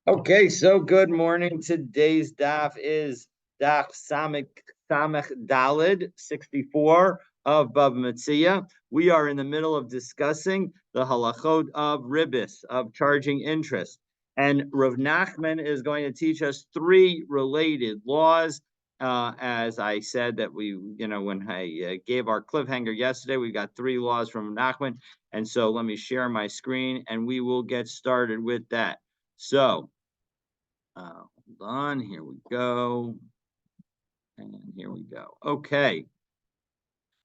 Okay, so good morning. Today's daf is daf Samech Dalid 64 of Bava Metzia. We are in the middle of discussing the halachot of ribis, of charging interest. And Rav Nachman is going to teach us three related laws. As I said that when I gave our cliffhanger yesterday, we got three laws from Nachman. And so let me share my screen and we will get started with that. So, hold on. Here we go. And here we go. Okay.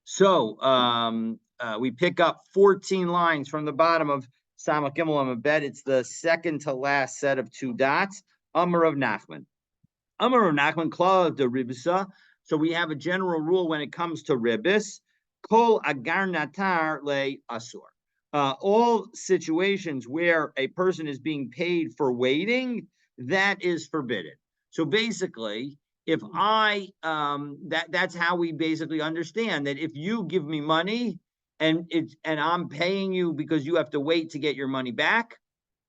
So we pick up 14 lines from the bottom of Samach Gimel Amabed. It's the second to last set of two dots. Amar of Nachman. Amar of Nachman, Klal de Ribisa. So we have a general rule when it comes to ribis. Kol agar natar le asur. All situations where a person is being paid for waiting, that is forbidden. So basically, if that's how we basically understand that if you give me money and I'm paying you because you have to wait to get your money back,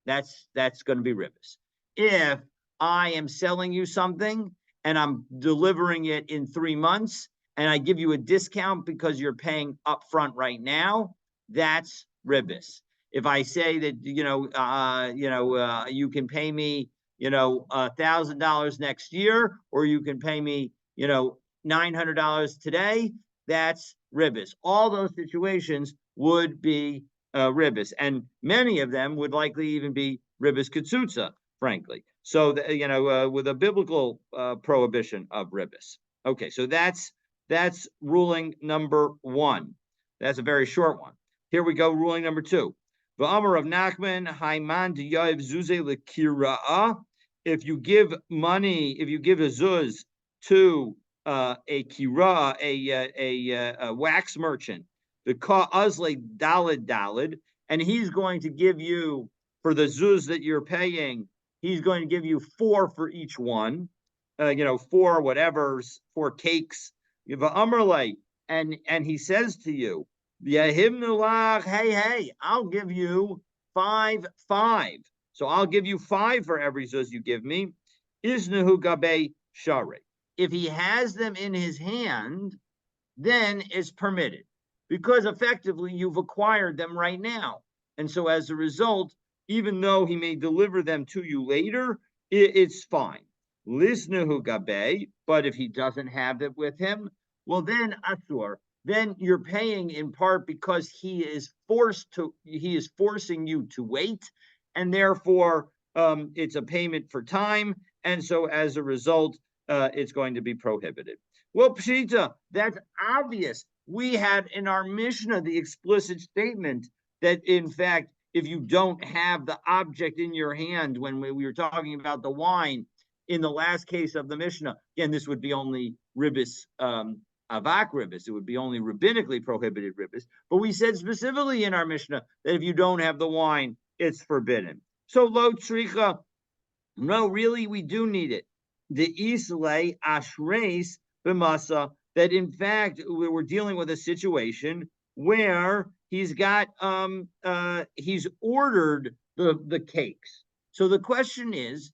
that's going to be ribis. If I am selling you something and I'm delivering it in 3 months and I give you a discount because you're paying upfront right now, that's ribis. If I say that you can pay me $1,000 next year, or you can pay me $900 today, that's ribis. All those situations would be ribis, and many of them would likely even be ribis ketsutza, frankly. So with a biblical prohibition of ribis. Okay, so that's ruling number one. That's a very short one. Here we go, ruling number two. V'amar of Nachman, Haiman diyav zuze lekira'ah. If you give money, if you give a zuz to a kira, a wax merchant, the ka azle dalid, and he's going to give you for the zuz that you're paying. He's going to give you four for each one. Four whatever's, four cakes. And he says to you, hey, I'll give you five. So I'll give you five for every zuz you give me. Isnahu gabe shari. If he has them in his hand, then it's permitted because effectively you've acquired them right now. And so as a result, even though he may deliver them to you later, it's fine. Lisnahu gabe, but if he doesn't have it with him, well then asur, then you're paying in part because he is forcing you to wait, and therefore it's a payment for time, and so as a result, it's going to be prohibited. Well, Pshita, that's obvious. We had in our Mishnah the explicit statement that, in fact, if you don't have the object in your hand when we were talking about the wine in the last case of the Mishnah, again, this would be only ribis, avak ribis. It would be only rabbinically prohibited ribis. But we said specifically in our Mishnah that if you don't have the wine, it's forbidden. So lo tzricha, no, really, we do need it. The islay ashreis b'masa, that in fact we're dealing with a situation where he's ordered the cakes. So the question is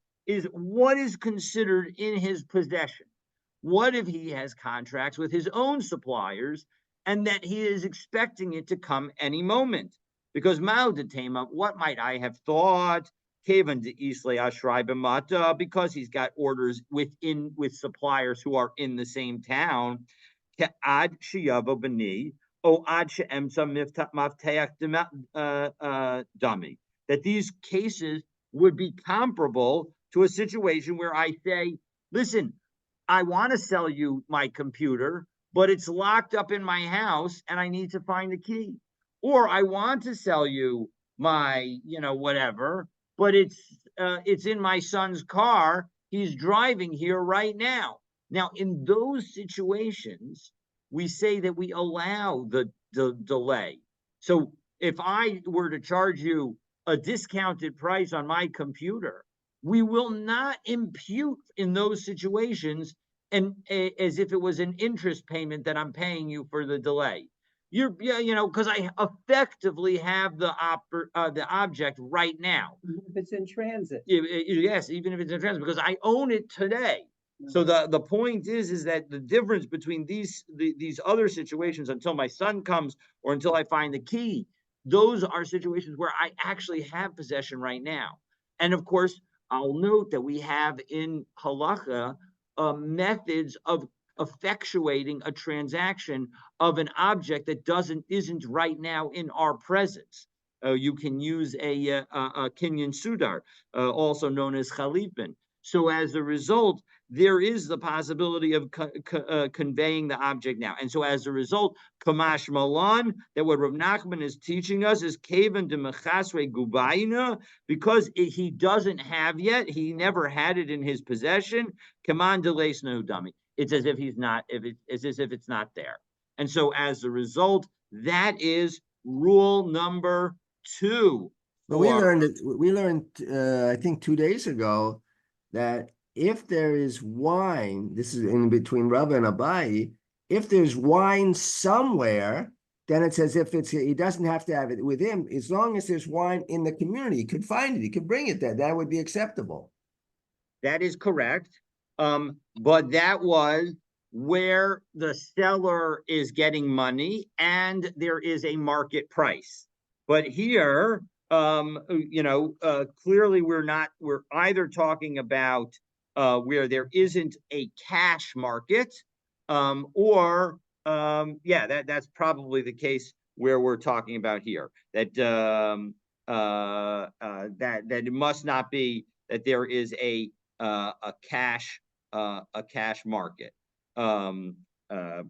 what is considered in his possession? What if he has contracts with his own suppliers and that he is expecting it to come any moment? Because Ma'odetema, what might I have thought? Kavan de Isle Ashrai B'mata, because he's got orders with suppliers who are in the same town. Ad Shiyavo B'ni, O Ad She'emsa Mafteach Dummy. That these cases would be comparable to a situation where I say, listen, I want to sell you my computer, but it's locked up in my house and I need to find the key. Or I want to sell you my, whatever, but it's in my son's car. He's driving here right now. Now, in those situations, we say that we allow the delay. So if I were to charge you a discounted price on my computer, we will not impute in those situations and as if it was an interest payment that I'm paying you for the delay. because I effectively have the object right now. If it's in transit. Yes, even if it's in transit, because I own it today. So the point is that the difference between these other situations, until my son comes or until I find the key, those are situations where I actually have possession right now. And of course, I'll note that we have in halacha methods of effectuating a transaction of an object that isn't right now in our presence. You can use a kinyan sudar, also known as chalipin. So as a result, there is the possibility of conveying the object now. And so as a result, Kamash Malan, that what Rav Nachman is teaching us is Kavan de Mechasre Gubayna, because he doesn't have yet, he never had it in his possession. Kaman delays no dummy. It's as if he's not, it's as if it's not there. And so as a result, that is rule number 2. But we learned, I think 2 days ago, that if there is wine, this is in between Rava and Abai, if there's wine somewhere, then it's as if he doesn't have to have it with him. As long as there's wine in the community, he could find it, he could bring it there. That would be acceptable. That is correct. But that was where the seller is getting money and there is a market price. But here, clearly we're either talking about where there isn't a cash market, or that's probably the case where we're talking about here. That that it must not be that there is a cash market,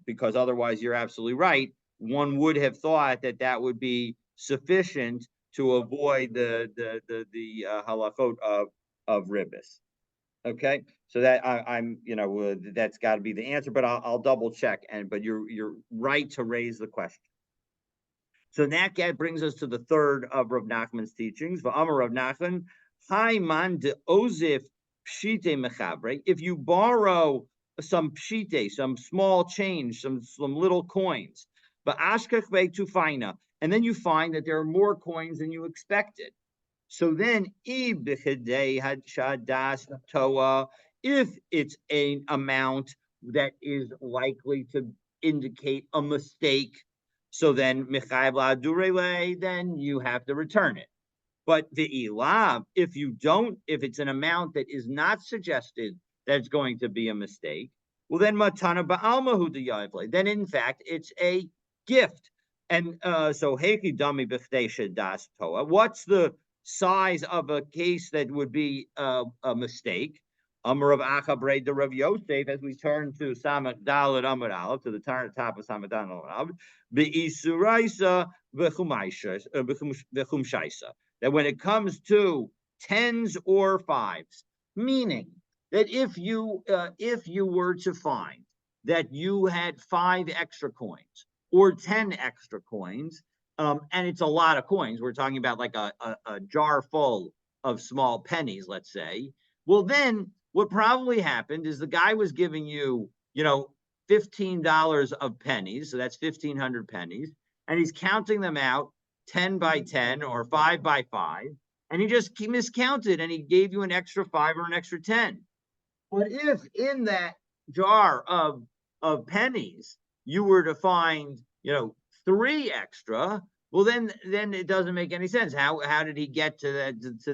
because otherwise you're absolutely right. One would have thought that would be sufficient to avoid the halachot of ribis. Okay, so that I'm that's got to be the answer, but I'll double check. But you're right to raise the question. So that brings us to the third of Rav Nachman's teachings. V'amar Rav Nachman, Haiman de Ozif Pshite Mechabre. If you borrow some pshite, some small change, some little coins, but ashkach tufina, and then you find that there are more coins than you expected. So then, if it's an amount that is likely to indicate a mistake, so then then you have to return it. But the ilav, if it's an amount that is not suggested that it's going to be a mistake, well then matana ba'almahu diyavle. Then in fact it's a gift. And so heiki dami b'chtesha das toa. What's the size of a case that would be a mistake? Amar of Achabre de Rav Yosef, as we turn to Samach Dalad Amar Aleph, to the top of Samach Dalad Amar Aleph, be'isuraisa v'chumshaisa. That when it comes to tens or fives, meaning that if you were to find that you had 5 extra coins or 10 extra coins, and it's a lot of coins, we're talking about like a jar full of small pennies, let's say. Well, then what probably happened is the guy was giving you, $15 of pennies, so that's 1,500 pennies, and he's counting them out 10 by 10 or 5 by 5, and he just miscounted and he gave you an extra 5 or an extra 10. But if in that jar of pennies you were to find 3 extra, well then it doesn't make any sense. How did he get to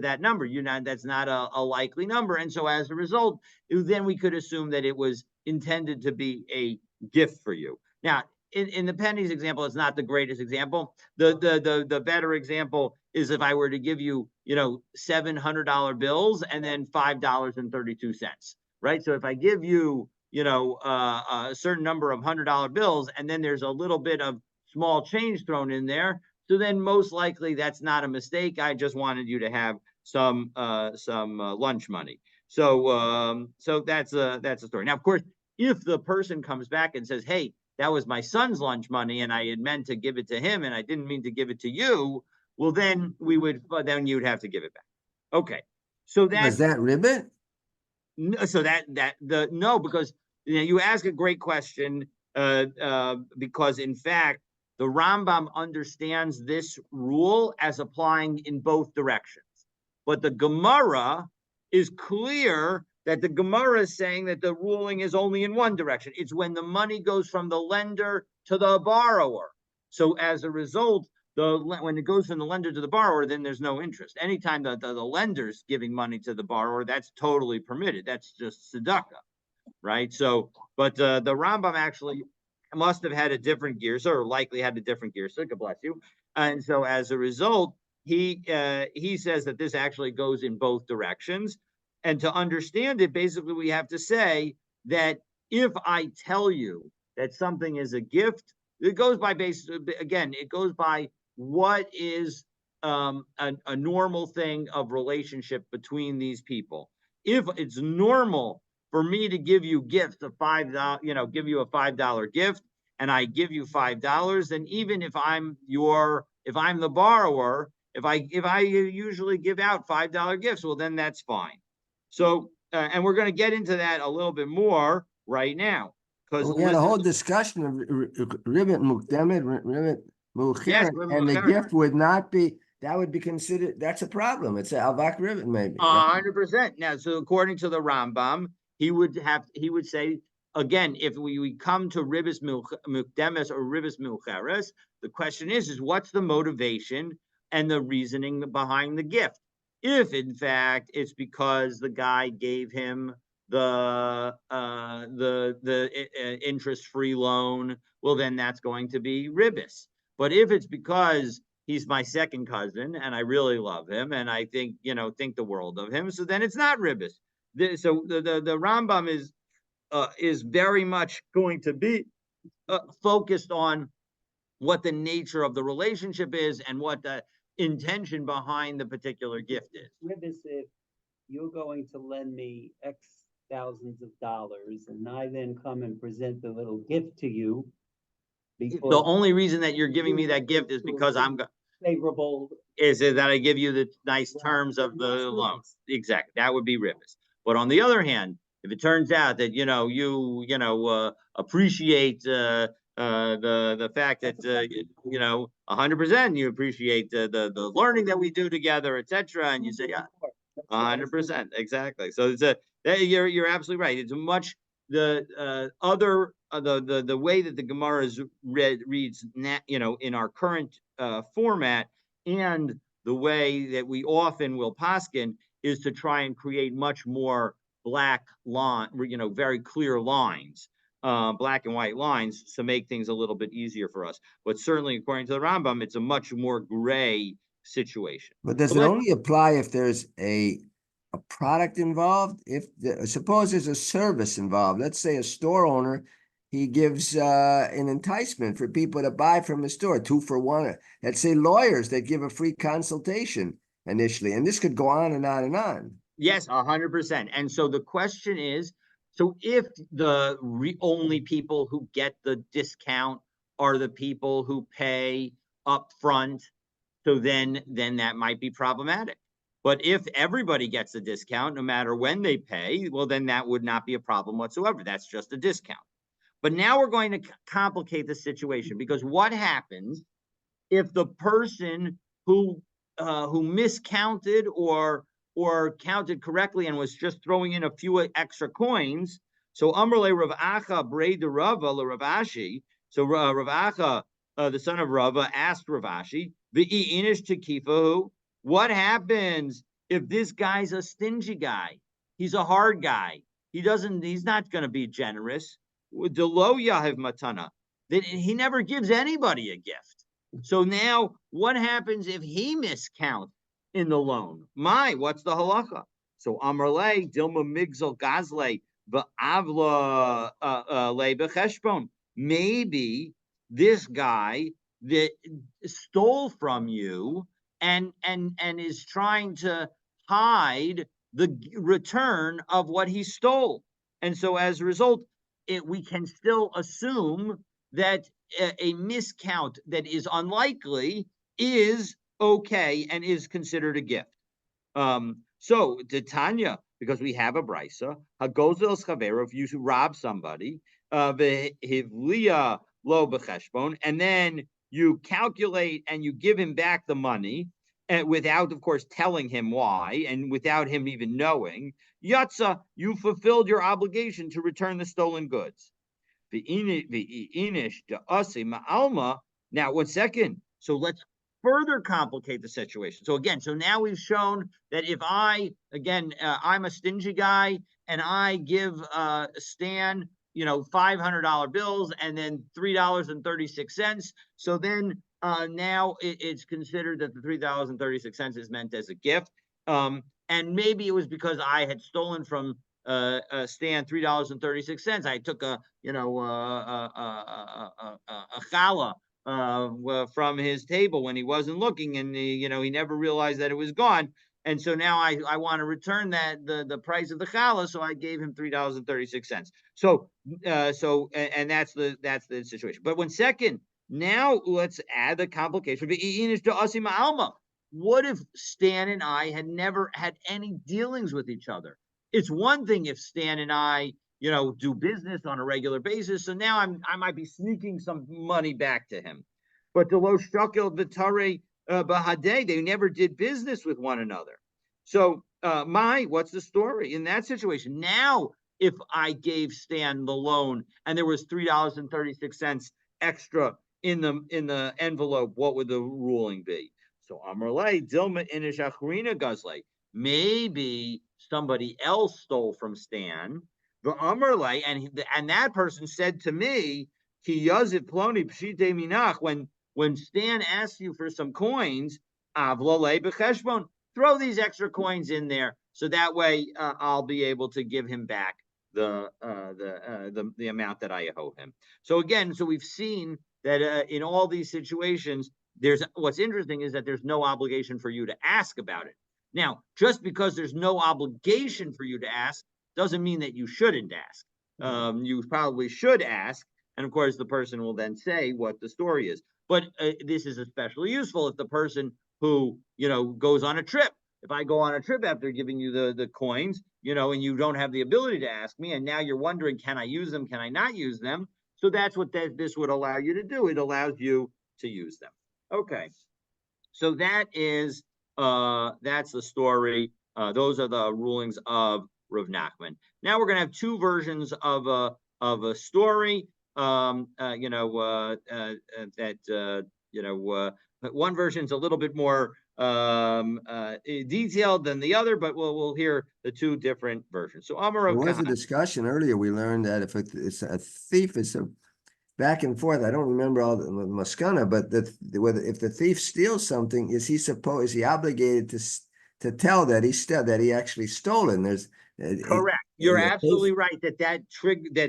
that number? That's not a likely number, and so as a result, then we could assume that it was intended to be a gift for you. Now, in the pennies example, it's not the greatest example. The better example is if I were to give you $700 bills and then $5.32, right? So if I give you a certain number of $100 bills and then there's a little bit of small change thrown in there, so then most likely that's not a mistake. I just wanted you to have some lunch money. So that's a story. Now, of course, if the person comes back and says, "Hey, that was my son's lunch money, and I had meant to give it to him, and I didn't mean to give it to you," well, then you would have to give it back. Okay, so Is that ribbit? So no, because you ask a great question, because in fact The Rambam understands this rule as applying in both directions. But the Gemara is clear that the Gemara is saying that the ruling is only in one direction. It's when the money goes from the lender to the borrower. So as a result, when it goes from the lender to the borrower, then there's no interest. Anytime the lender's giving money to the borrower, that's totally permitted. That's just tzedakah, right? So, but the Rambam actually must have had a different gears, or likely had a different gears. So God bless you. And so as a result, he says that this actually goes in both directions. And to understand it, basically, we have to say that if I tell you that something is a gift, it goes by it goes by what is a normal thing of relationship between these people. If it's normal for me to give you gifts of $5, give you a $5 gift, and I give you $5, then even if I'm the borrower, if I usually give out $5 gifts, well, then that's fine. So, and we're going to get into that a little bit more right now, because we had a whole discussion of ribbit mukdemet, ribbit yes, and the gift would not be. That would be considered. That's a problem. It's an alvak ribbit, maybe. 100%. Now, so according to the Rambam, he would say again, if we come to ribis mukdemes or ribis milcheres, the question is what's the motivation and the reasoning behind the gift? If in fact it's because the guy gave him the interest-free loan, well, then that's going to be ribis. But if it's because he's my second cousin and I really love him and I think the world of him, so then it's not ribis. So the Rambam is very much going to be focused on what the nature of the relationship is and what the intention behind the particular gift is. Ribis, if you're going to lend me X thousands of dollars and I then come and present the little gift to you, the only reason that you're giving me that gift is because I'm favorable, is that I give you the nice terms of the loan. Exactly, that would be ribis. But on the other hand, if it turns out that you appreciate the fact that 100% you appreciate the learning that we do together, etc., and you say 100%, exactly. So you're absolutely right. It's much the way that the Gemara is reads in our current format, and the way that we often will paskin is to try and create much more black line, very clear lines, black and white lines, to make things a little bit easier for us. But certainly, according to the Rambam, it's a much more gray situation. But does it only apply if there's a product involved? Suppose there's a service involved, let's say a store owner, he gives an enticement for people to buy from his store, 2 for 1. Let's say lawyers that give a free consultation initially, and this could go on and on and on. Yes, 100%. And so the question is, so if the only people who get the discount are the people who pay up front, so then that might be problematic. But if everybody gets a discount, no matter when they pay, well, then that would not be a problem whatsoever. That's just a discount. But now we're going to complicate the situation, because what happens if the person who miscounted or counted correctly and was just throwing in a few extra coins? So Amrle Rav Acha Brei de Rava le Rav Ashi. So Rav Acha, the son of Rava, asked Rav Ashi, V'i inish tekifahu. What happens if this guy's a stingy guy? He's a hard guy. He's not going to be generous. Delo yahiv matana. He never gives anybody a gift. So now what happens if he miscounts in the loan? What's the halacha? So Amrle Dilma Migzal Gazle Avla Le Becheshbon. Maybe this guy that stole from you and is trying to hide the return of what he stole. And so as a result, we can still assume that a miscount that is unlikely is okay and is considered a gift. So Titania, because we have a brisa, Hagozel Chavero, if you rob somebody, Hivlia lo becheshbon, and then you calculate and you give him back the money, and without, of course, telling him why, and without him even knowing, Yatsa, you fulfilled your obligation to return the stolen goods. Now, 1 second. So let's further complicate the situation. So again, so now we've shown that if I'm a stingy guy and I give Stan, $500 bills and then $3.36. So then now it's considered that the $3.36 is meant as a gift. And maybe it was because I had stolen from Stan $3.36. I took a challah from his table when he wasn't looking, and he never realized that it was gone. And so now I want to return the price of the challah, so I gave him $3.36. So and that's the situation. But 1 second, now let's add the complication. What if Stan and I had never had any dealings with each other? It's one thing if Stan and I, do business on a regular basis. So now I might be sneaking some money back to him. But the lo shakel v'tarei bahadeh, they never did business with one another. So what's the story in that situation? Now, if I gave Stan the loan and there was $3.36 extra in the envelope, what would the ruling be? So Amrlei Dilma Inish Achrina Gazle. Maybe somebody else stole from Stan. The Amrlei, and that person said to me, Ki Yazit Ploni Pshite Minach, when Stan asks you for some coins, Avlale Becheshbon, throw these extra coins in there, so that way I'll be able to give him back the amount that I owe him. So again, we've seen that in all these situations, what's interesting is that there's no obligation for you to ask about it. Now, just because there's no obligation for you to ask doesn't mean that you shouldn't ask. You probably should ask, and of course, the person will then say what the story is. But this is especially useful if the person who goes on a trip. If I go on a trip after giving you the coins, and you don't have the ability to ask me, and now you're wondering, can I use them? Can I not use them? So that's what this would allow you to do. It allows you to use them. Okay, so that's the story. Those are the rulings of Rav Nachman. Now we're going to have two versions of a story. One version's a little bit more detailed than the other, but we'll hear the two different versions. So Amar, there was a discussion earlier. We learned that if it's a thief, it's a back and forth. I don't remember all the maskana, but if the thief steals something, is he obligated to tell that he actually stole it? There's correct. You're absolutely right that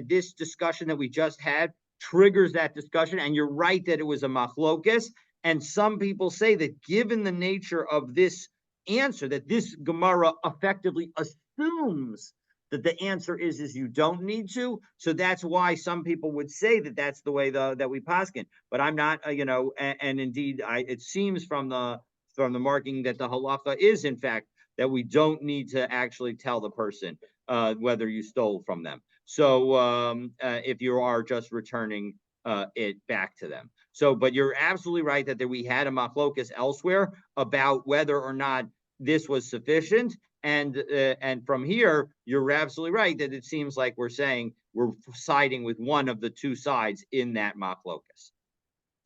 this discussion that we just had triggers that discussion, and you're right that it was a machlokas. And some people say that given the nature of this answer, that this Gemara effectively assumes that the answer is you don't need to. So that's why some people would say that that's the way that we paskin. But I'm not, and indeed, it seems from the marking that the halacha is, in fact, that we don't need to actually tell the person whether you stole from them. So if you are just returning it back to them. So, but you're absolutely right that we had a machlokas elsewhere about whether or not this was sufficient. And from here, you're absolutely right that it seems like we're saying we're siding with one of the two sides in that machlokas.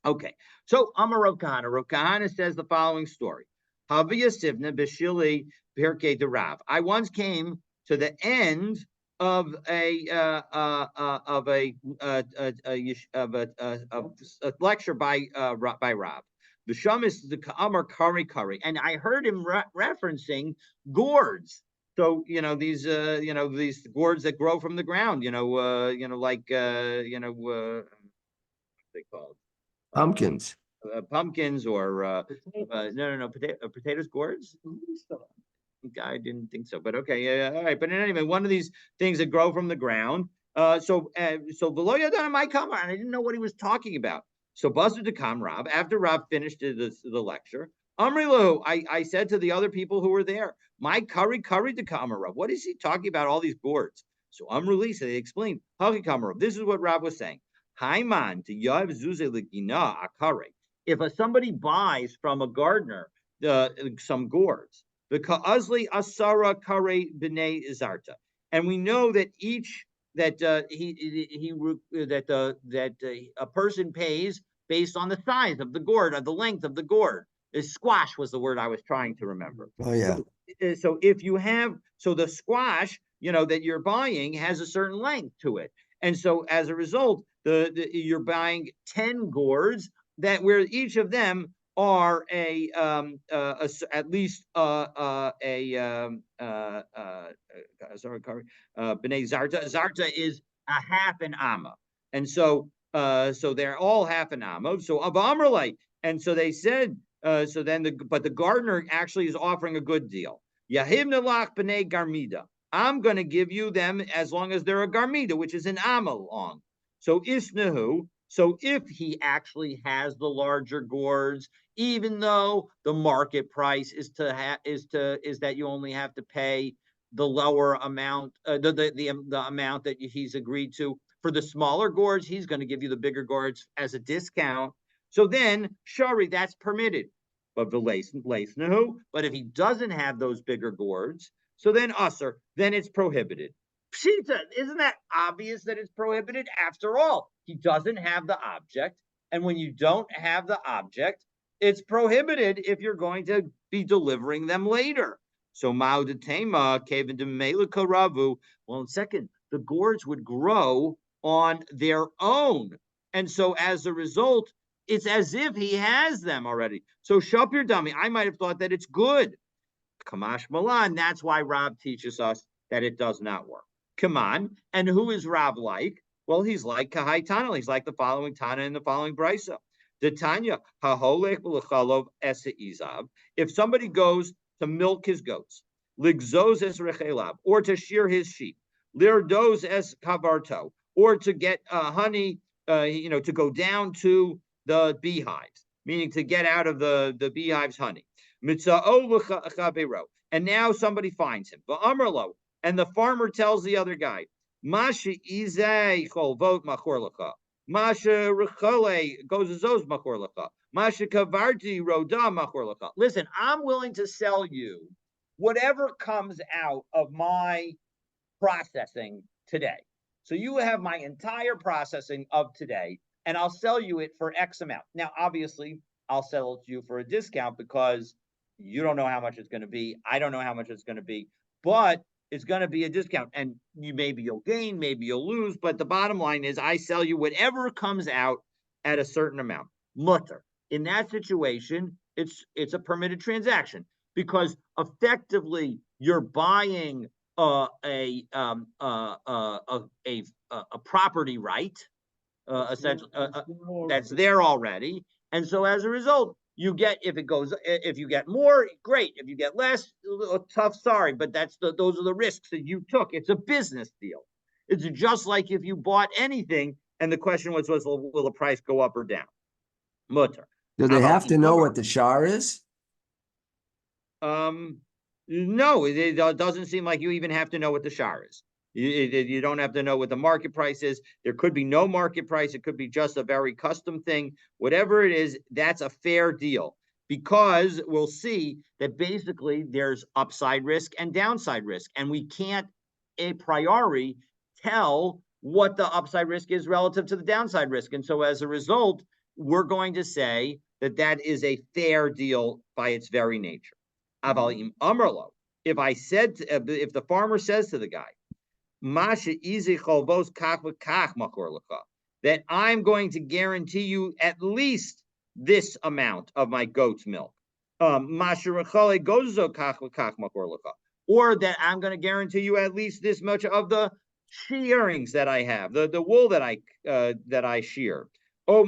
Okay, so Amar Rav Kahana. Rav Kahana says the following story. Haviyasivna b'shili pirkei derav. I once came to the end of a lecture by Rav. The shamis the Amar Kari Kari, and I heard him referencing gourds. So these gourds that grow from the ground. Like what's they called? Pumpkins. Pumpkins or potatoes gourds. I didn't think so, but okay, yeah, all right. But anyway, one of these things that grow from the ground. So below Yadana my kamar, and I didn't know what he was talking about. So Buster to come Rav, after Rav finished the lecture, Amrilu, I said to the other people who were there, my curry to kamar Rav. What is he talking about? All these gourds. So Amruli, so they explained, Haki kamar Rav. This is what Rav was saying. Haiman to Yav Zuze Legina Akare. if somebody buys from a gardener some gourds, the ka'azli asara kare b'nei zarta, and we know that each that a person pays based on the size of the gourd, or the length of the gourd. Squash was the word I was trying to remember. Oh yeah. So if you have, so the squash, that you're buying has a certain length to it, and so as a result, you're buying 10 gourds where each of them are at least B'nai Zarta. Zarta is a half an amma, and so they're all half an amma. So of Amrlite, and so they said. So then, but the gardener actually is offering a good deal. Yahibna lach b'nei garmida. I'm going to give you them as long as they're a garmida, which is an amma long. So isnahu. So if he actually has the larger gourds, even though the market price is that you only have to pay the lower amount, the amount that he's agreed to for the smaller gourds, he's going to give you the bigger gourds as a discount. So then, shari, that's permitted. But but if he doesn't have those bigger gourds, so then usser, then it's prohibited. Pshita, isn't that obvious that it's prohibited? After all, he doesn't have the object, and when you don't have the object, it's prohibited if you're going to be delivering them later. So ma'udatema kevin de ravu. Well, in second, the gourds would grow on their own, and so as a result, it's as if he has them already. So shapir dummy, I might have thought that it's good. Kamash Malan, that's why Rav teaches us that it does not work. Come on, and who is Rav like? Well, he's like Kahai Tana. He's like the following Tana in the following brisa. The Tanya haholech v'lechalov esa izav. If somebody goes to milk his goats, ligzos es rechelab, or to shear his sheep, lirdos es kavarto, or to get honey, to go down to the beehives, meaning to get out of the beehives honey. And now somebody finds him. And the farmer tells the other guy, Masha izay cholvot machor lecha. Masha rechole gozazos machor lecha. Masha kavarti roda machor lecha. Listen, I'm willing to sell you whatever comes out of my processing today. So you have my entire processing of today, and I'll sell you it for X amount. Now, obviously, I'll sell it to you for a discount because you don't know how much it's going to be. I don't know how much it's going to be, but it's going to be a discount. And maybe you'll gain, maybe you'll lose. But the bottom line is I sell you whatever comes out at a certain amount. Mutter. In that situation, it's a permitted transaction because effectively you're buying a property right, essentially that's there already, and so as a result, you get if you get more, great. If you get less, tough, sorry, but those are the risks that you took. It's a business deal. It's just like if you bought anything, and the question was will the price go up or down? Mutter. Do they have to know what the shar is? No, it doesn't seem like you even have to know what the shar is. You don't have to know what the market price is. There could be no market price. It could be just a very custom thing. Whatever it is, that's a fair deal because we'll see that basically there's upside risk and downside risk. And we can't a priori tell what the upside risk is relative to the downside risk. And so as a result, we're going to say that that is a fair deal by its very nature. Avalim Amrlo. If the farmer says to the guy, that I'm going to guarantee you at least this amount of my goat's milk. Or that I'm going to guarantee you at least this much of the shearings that I have, the wool that I shear. Or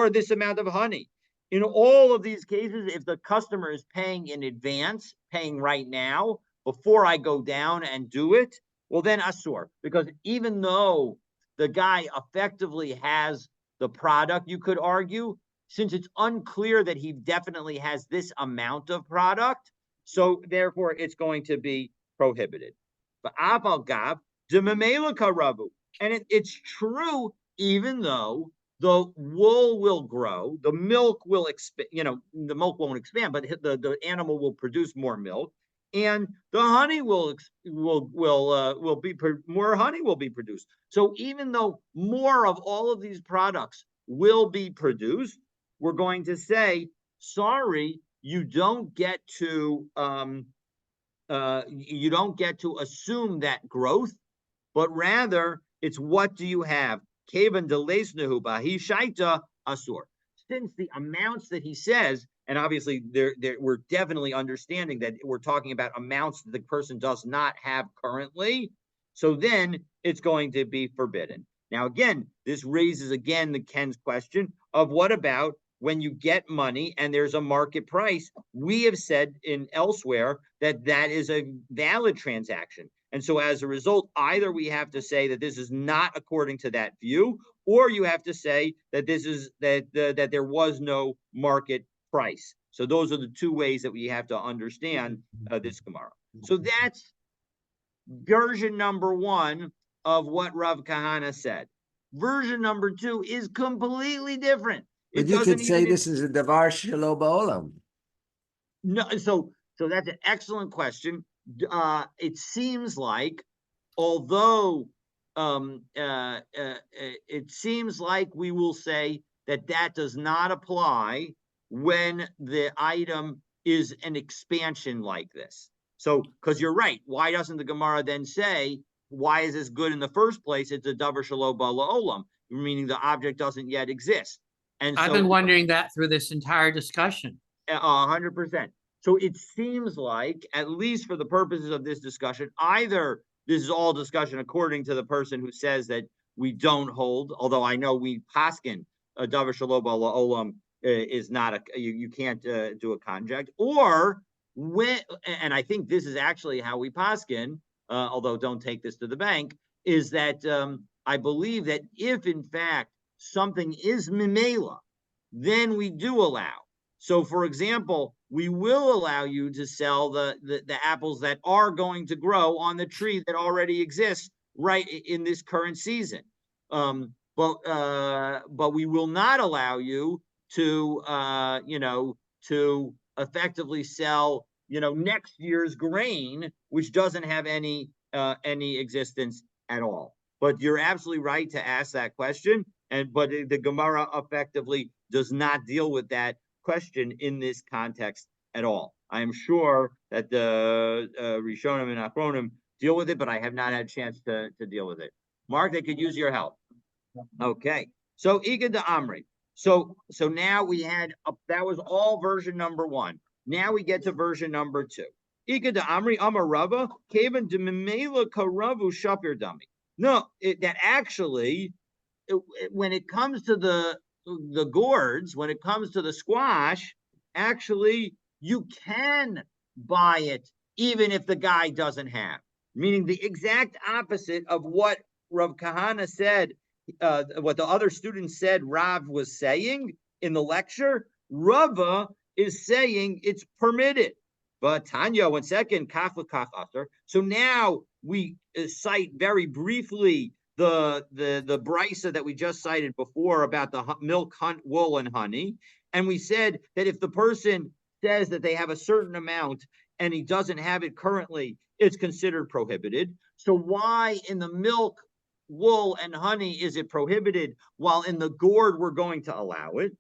this amount of honey. In all of these cases, if the customer is paying in advance, paying right now, before I go down and do it, well, then asur. Because even though the guy effectively has the product, you could argue, since it's unclear that he definitely has this amount of product, so therefore it's going to be prohibited. But aval gav, and it's true even though the wool will grow, the milk will expand, the milk won't expand, but the animal will produce more milk, and the honey will be more honey will be produced. So even though more of all of these products will be produced, we're going to say, sorry, you don't get to assume that growth, but rather it's what do you have? Kavan delesnehu bahi shaita asur. Since the amounts that he says, and obviously we're definitely understanding that we're talking about amounts that the person does not have currently, so then it's going to be forbidden. Now, again, this raises again the Ken's question of what about when you get money and there's a market price? We have said in elsewhere that that is a valid transaction. And so as a result, either we have to say that this is not according to that view, or you have to say that this is that there was no market price. So those are the two ways that we have to understand this Gemara. So that's version number one of what Rav Kahana said. Version number two is completely different. But you could say this is a davar shelo ba'olam. No, so that's an excellent question. It seems like, although it seems like we will say that that does not apply when the item is an expansion like this. So, because you're right, why doesn't the Gemara then say, why is this good in the first place? It's a davar shelo ba'olam, meaning the object doesn't yet exist. And I've been wondering that through this entire discussion. 100%. So it seems like, at least for the purposes of this discussion, either this is all discussion according to the person who says that we don't hold, although I know we paskin a davar shelo ba'olam is not you can't do a conject, or when, and I think this is actually how we paskin, although don't take this to the bank, is that I believe that if in fact something is mimela, then we do allow. So, for example, we will allow you to sell the apples that are going to grow on the tree that already exists right in this current season. But we will not allow you to to effectively sell next year's grain, which doesn't have any existence at all. But you're absolutely right to ask that question, but the Gemara effectively does not deal with that question in this context at all. I am sure that the Rishonim and Achronim deal with it, but I have not had a chance to deal with it. Mark, they could use your help. Okay, so Iga de Amri. So now we had that was all version number one. Now we get to version number two. Iga de Amri Amarava Kavan de Mimela Karavu Shapir Dummy. No, that actually, when it comes to the gourds, when it comes to the squash, actually you can buy it even if the guy doesn't have. Meaning the exact opposite of what Rav Kahana said, what the other students said Rav was saying in the lecture. Rava is saying it's permitted. But Tanya, 1 second, kaf l'kaf aser. So now we cite very briefly the brisa that we just cited before about the milk, wool, and honey. And we said that if the person says that they have a certain amount and he doesn't have it currently, it's considered prohibited. So why in the milk, wool, and honey is it prohibited, while in the gourd we're going to allow it?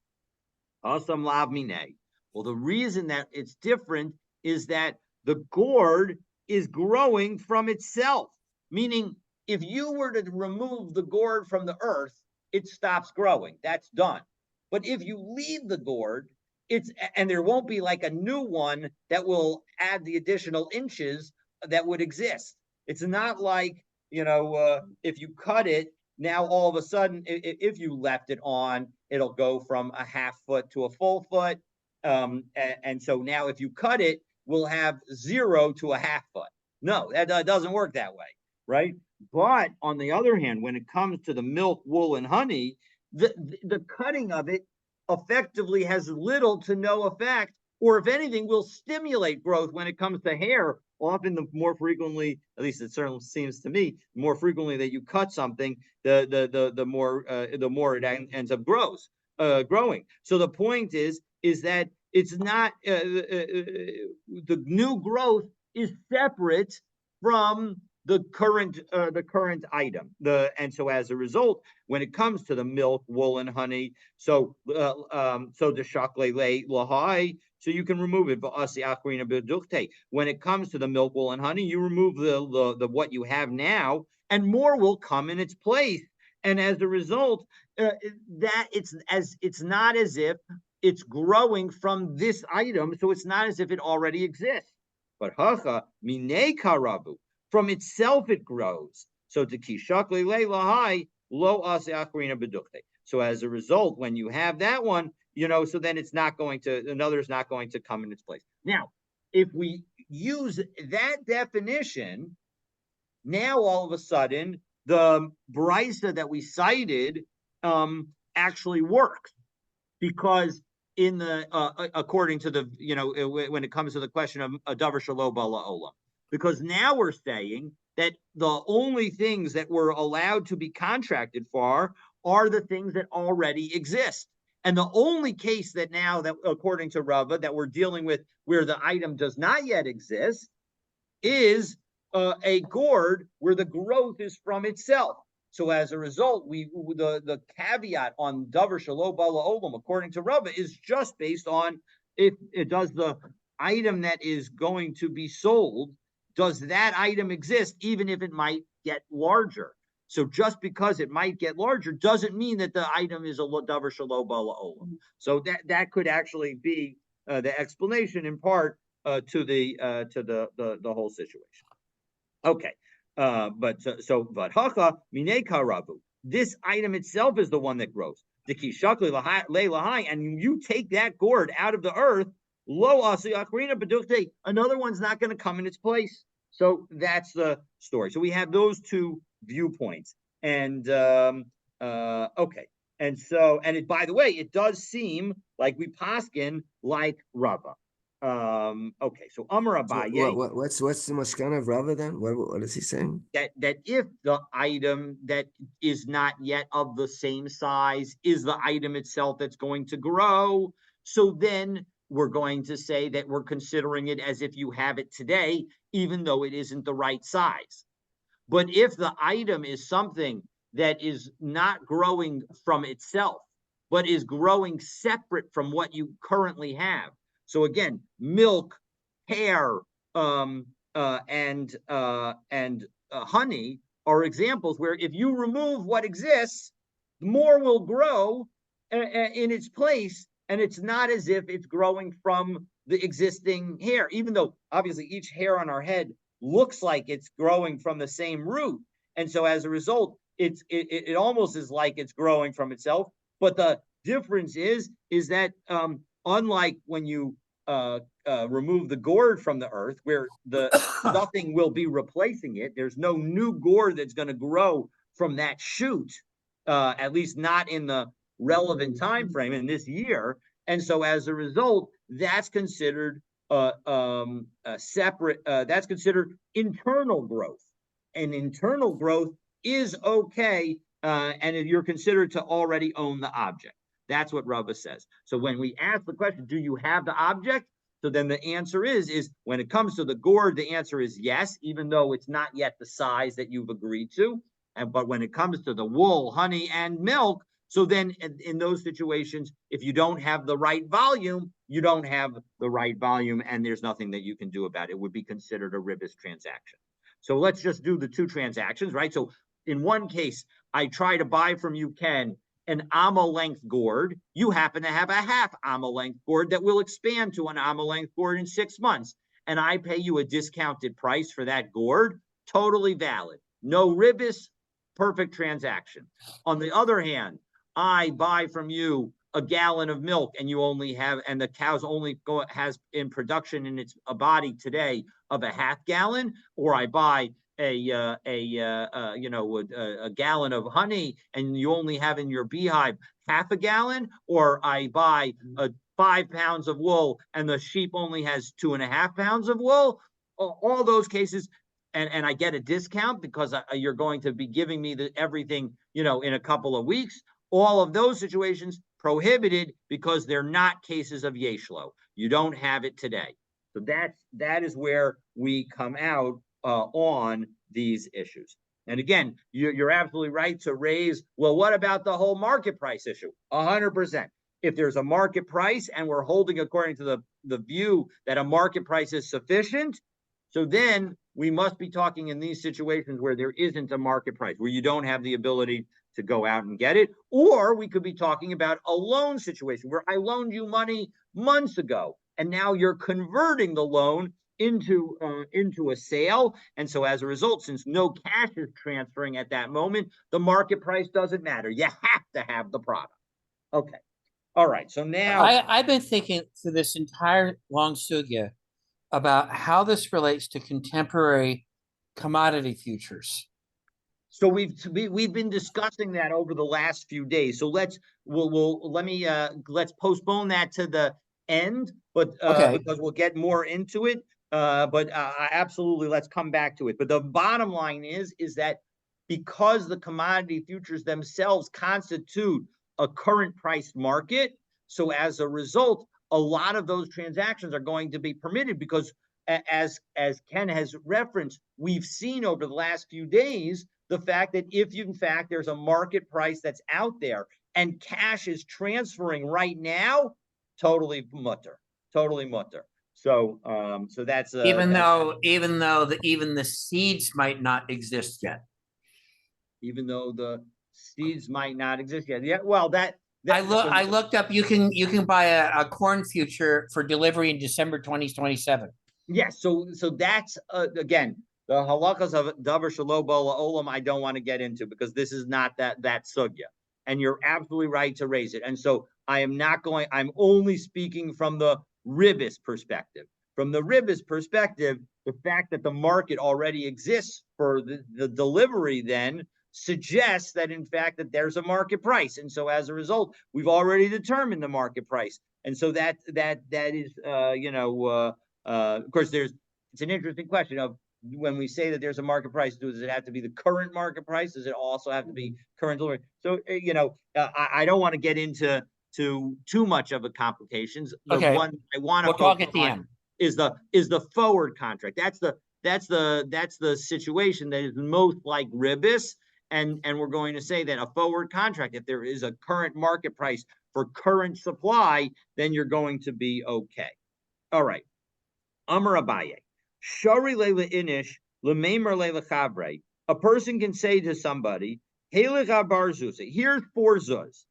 Asam lav minei. Well, the reason that it's different is that the gourd is growing from itself, meaning if you were to remove the gourd from the earth, it stops growing. That's done. But if you leave the gourd, and there won't be like a new one that will add the additional inches that would exist. It's not like, if you cut it, now all of a sudden, if you left it on, it'll go from a half foot to a full foot. And so now if you cut it, we'll have 0 to a half foot. No, that doesn't work that way, right? But on the other hand, when it comes to the milk, wool, and honey, the cutting of it effectively has little to no effect, or if anything, will stimulate growth when it comes to hair, often the more frequently, at least it certainly seems to me, the more frequently that you cut something, the more it ends up growing. So the point is that it's not the new growth is separate from the current item. And so as a result, when it comes to the milk, wool, and honey, so the shakle lahai, so you can remove it. When it comes to the milk, wool, and honey, you remove the what you have now, and more will come in its place. And as a result, that it's not as if it's growing from this item, so it's not as if it already exists. But hacha mine karabu, from itself it grows. So to kishakle lahai lo ase achrina bedukte. So as a result, when you have that one, so then another's not going to come in its place. Now, if we use that definition, now all of a sudden the brisa that we cited actually works, because in the according to the when it comes to the question of a davar shelo bala olam, because now we're saying that the only things that we're allowed to be contracted for are the things that already exist. And the only case that now that according to Rava that we're dealing with where the item does not yet exist is a gourd where the growth is from itself. So as a result, the caveat on davar shelo bala olam, according to Rava, is just based on if it does the item that is going to be sold, does that item exist even if it might get larger? So just because it might get larger doesn't mean that the item is a davar shelo bala olam. So that could actually be the explanation in part to the whole situation. Okay. But hacha mine karabu. This item itself is the one that grows. The kishakli lahai, and you take that gourd out of the earth. Lo asi achrina bedukte. Another one's not going to come in its place. So that's the story. So we have those two viewpoints, and okay, and by the way, it does seem like we paskin like Rava. Okay, so Amar Abaye. What's the maskana of Rava then? What is he saying? That if the item that is not yet of the same size is the item itself that's going to grow, so then we're going to say that we're considering it as if you have it today, even though it isn't the right size. But if the item is something that is not growing from itself, but is growing separate from what you currently have. So again, milk, hair, and honey are examples where if you remove what exists, more will grow in its place, and it's not as if it's growing from the existing hair, even though obviously each hair on our head looks like it's growing from the same root. And so as a result, it almost is like it's growing from itself. But the difference is that unlike when you remove the gourd from the earth, where nothing will be replacing it, there's no new gourd that's going to grow from that shoot, at least not in the relevant time frame in this year. And so as a result, that's considered separate. That's considered internal growth, and internal growth is okay, and you're considered to already own the object. That's what Rava says. So when we ask the question, do you have the object? So then the answer is when it comes to the gourd, the answer is yes, even though it's not yet the size that you've agreed to. But when it comes to the wool, honey, and milk, so then in those situations, if you don't have the right volume, you don't have the right volume, and there's nothing that you can do about it. It would be considered a ribis transaction. So let's just do the two transactions, right? So in one case, I try to buy from you, Ken, an amma length gourd. You happen to have a half amma length gourd that will expand to an amma length gourd in 6 months. And I pay you a discounted price for that gourd. Totally valid. No ribis, perfect transaction. On the other hand, I buy from you a gallon of milk and you only have, and the cow's only has in production in its body today of a half gallon, or I buy a gallon of honey and you only have in your beehive half a gallon, or I buy 5 pounds of wool and the sheep only has 2.5 pounds of wool. all those cases, and I get a discount because you're going to be giving me everything, in a couple of weeks. All of those situations prohibited because they're not cases of yeshlo. You don't have it today. So that is where we come out on these issues. And again, you're absolutely right to raise, well, what about the whole market price issue? 100%. If there's a market price and we're holding according to the view that a market price is sufficient, so then we must be talking in these situations where there isn't a market price, where you don't have the ability to go out and get it. Or we could be talking about a loan situation where I loaned you money months ago, and now you're converting the loan into a sale. And so as a result, since no cash is transferring at that moment, the market price doesn't matter. You have to have the product. Okay. All right. So now I've been thinking through this entire long sugya about how this relates to contemporary commodity futures. So we've been discussing that over the last few days. So let's postpone that to the end, but Okay. because we'll get more into it. But absolutely, let's come back to it. But the bottom line is that because the commodity futures themselves constitute a current price market, so as a result, a lot of those transactions are going to be permitted because, as Ken has referenced, we've seen over the last few days the fact that if in fact there's a market price that's out there and cash is transferring right now, totally mutter. So that's even though even the seeds might not exist yet. Even though the seeds might not exist yet. Yeah, well, I looked up. You can buy a corn future for delivery in December 2027. Yes, so that's again the halakas of davar shelo ba'ala olam. I don't want to get into because this is not that sugya, and you're absolutely right to raise it. And so I'm only speaking from the Ribbis perspective. From the Ribbis perspective, the fact that the market already exists for the delivery then suggests that in fact that there's a market price, and so as a result, we've already determined the market price, and so that is of course, it's an interesting question of when we say that there's a market price, does it have to be the current market price? Does it also have to be current delivery? So, I don't want to get into too much of the complications. The one I want to focus on is the forward contract. That's the situation that is most like Ribbis. And we're going to say that a forward contract, if there is a current market price for current supply, then you're going to be okay. All right. Amar Abaye, Shari leila inish lemeimer leila chavrei. A person can say to somebody, Helicha bar zuza. Here's 4 zuz.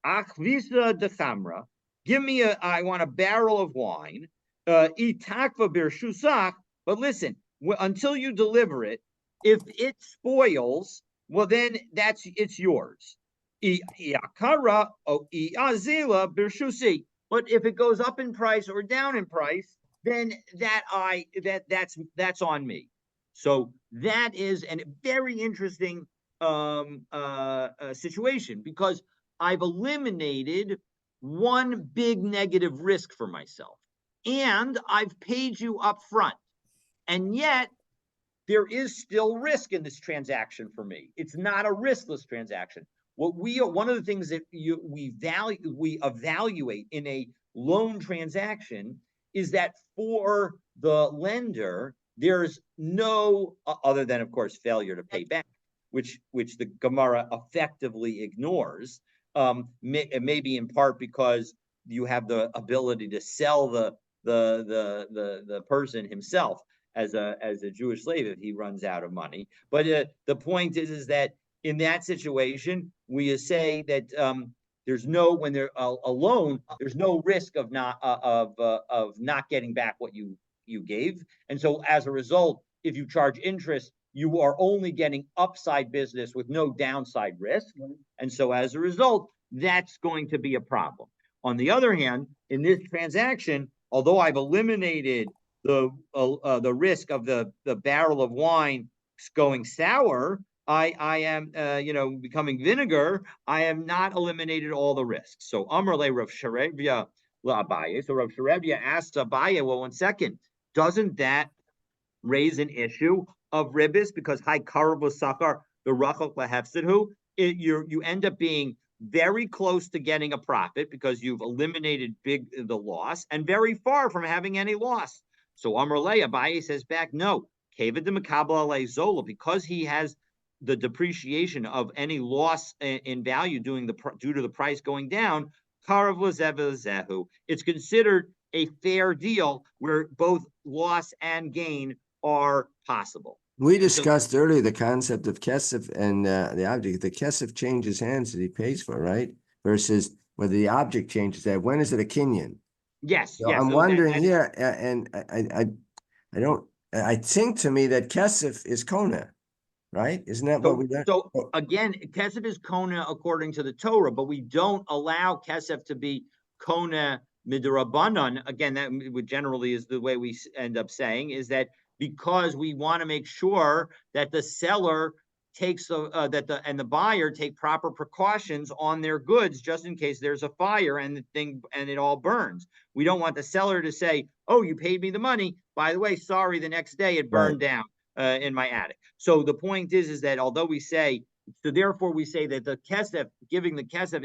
Achvisa de chamra. Give me I want a barrel of wine. Itakva bir shusach. But listen, until you deliver it, if it spoils, well then it's yours. Iakara o iazila bir shusi. But if it goes up in price or down in price, then that's on me. So that is a very interesting situation because I've eliminated one big negative risk for myself, and I've paid you up front, and yet there is still risk in this transaction for me. It's not a riskless transaction. One of the things that we evaluate in a loan transaction is that for the lender, there's no other than, of course, failure to pay back, which the Gemara effectively ignores. Maybe in part because you have the ability to sell the person himself as a Jewish slave if he runs out of money. But the point is that in that situation, we say that there's no, when they're alone, there's no risk of not getting back what you gave. And so as a result, if you charge interest, you are only getting upside business with no downside risk. And so as a result, that's going to be a problem. On the other hand, in this transaction, although I've eliminated the risk of the barrel of wine going sour, I am becoming vinegar. I have not eliminated all the risks. So Amrle Rav Sherebia la Abaye. So Rav Sherebia asked Abaye, well, 1 second, doesn't that raise an issue of ribis because high karabus sakar the rachok lahefsidhu, you end up being very close to getting a profit because you've eliminated the loss and very far from having any loss. So Amrleh Abaye says back, no, Keved de Makabla Zola, because he has the depreciation of any loss in value due to the price going down. It's considered a fair deal where both loss and gain are possible. We discussed earlier the concept of kesef and the object. The kesef changes hands that he pays for, right? Versus whether the object changes that. When is it a kinyan? Yes, So yes. I'm wondering here, and I don't. I think to me that kesef is kona, right? Isn't that what we got? So again, kesef is kona according to the Torah, but we don't allow kesef to be kona midrabanan. Again, that generally is the way we end up saying is that because we want to make sure that the seller takes the buyer take proper precautions on their goods just in case there's a fire and it all burns. We don't want the seller to say, "Oh, you paid me the money. By the way, sorry, the next day it burned down in my attic." So the point is that although we say, so therefore we say that the kesef, giving the kesef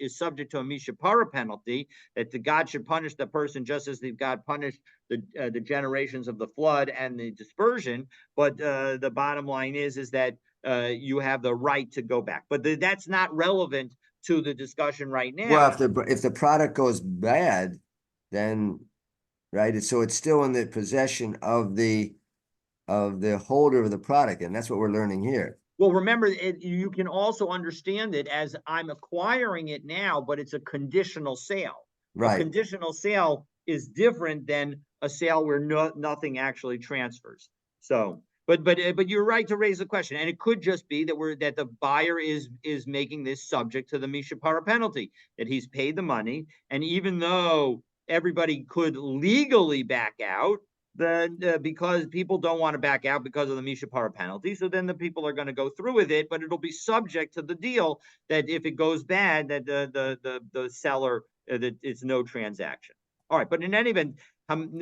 is subject to a mishapara penalty, that the God should punish the person just as the God punished the generations of the flood and the dispersion. But the bottom line is that you have the right to go back. But that's not relevant to the discussion right now. Well, if the product goes bad, then right, so it's still in the possession of the holder of the product, and that's what we're learning here. Well, remember, you can also understand it as I'm acquiring it now, but it's a conditional sale. Right. A conditional sale is different than a sale where nothing actually transfers. So, but you're right to raise the question, and it could just be that the buyer is making this subject to the mishapara penalty, that he's paid the money, and even though everybody could legally back out, because people don't want to back out because of the mishapara penalty, so then the people are going to go through with it, but it'll be subject to the deal that if it goes bad, that the seller that it's no transaction. All right, but in any event,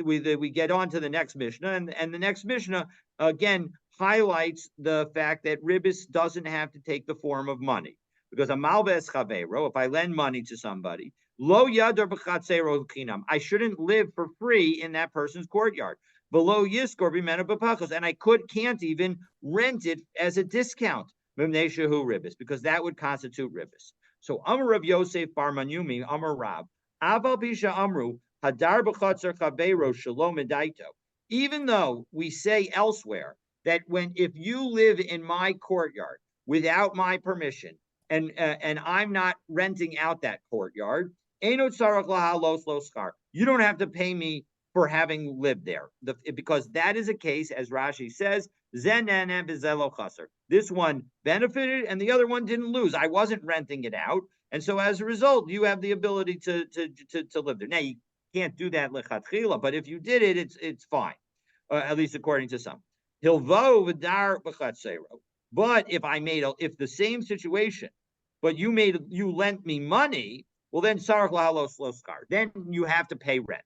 we get on to the next Mishnah, and the next Mishnah again highlights the fact that ribis doesn't have to take the form of money, because a malbes chavero, if I lend money to somebody, lo yadar b'chatzero chinam, I shouldn't live for free in that person's courtyard. Below yiskor b'mena b'pachos, and I can't even rent it as a discount. B'mneshahu ribis, because that would constitute ribis. So Amar Rav Yosef Bar Manumi, Amar Rav, Aval Pisha Amru, Hadar b'chatzer chavero shalom edaito. Even though we say elsewhere that if you live in my courtyard without my permission, and I'm not renting out that courtyard, you don't have to pay me for having lived there, because that is a case, as Rashi says, this one benefited and the other one didn't lose. I wasn't renting it out, and so as a result, you have the ability to live there. Now you can't do that lechatchila, but if you did it, it's fine, at least according to some. Hilvo v'dar b'chatzero. But if the same situation, but you lent me money, well then sarach lahalos loskar. Then you have to pay rent.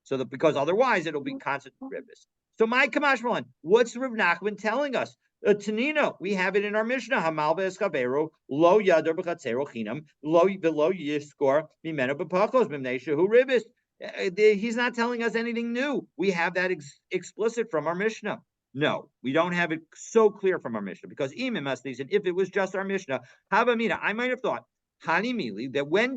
So that because otherwise it'll be constant ribis. So my kamashmalan, what's Rav Nachman telling us? Tanina, we have it in our Mishnah. Hamal be'eskavero lo yadar b'chatzero chinam lo yiskor mimena b'pachos b'mneishahu ribis. He's not telling us anything new. We have that explicit from our Mishnah. No, we don't have it so clear from our Mishnah, because if it was just our Mishnah, Havamina, I might have thought, Hani Mili, that when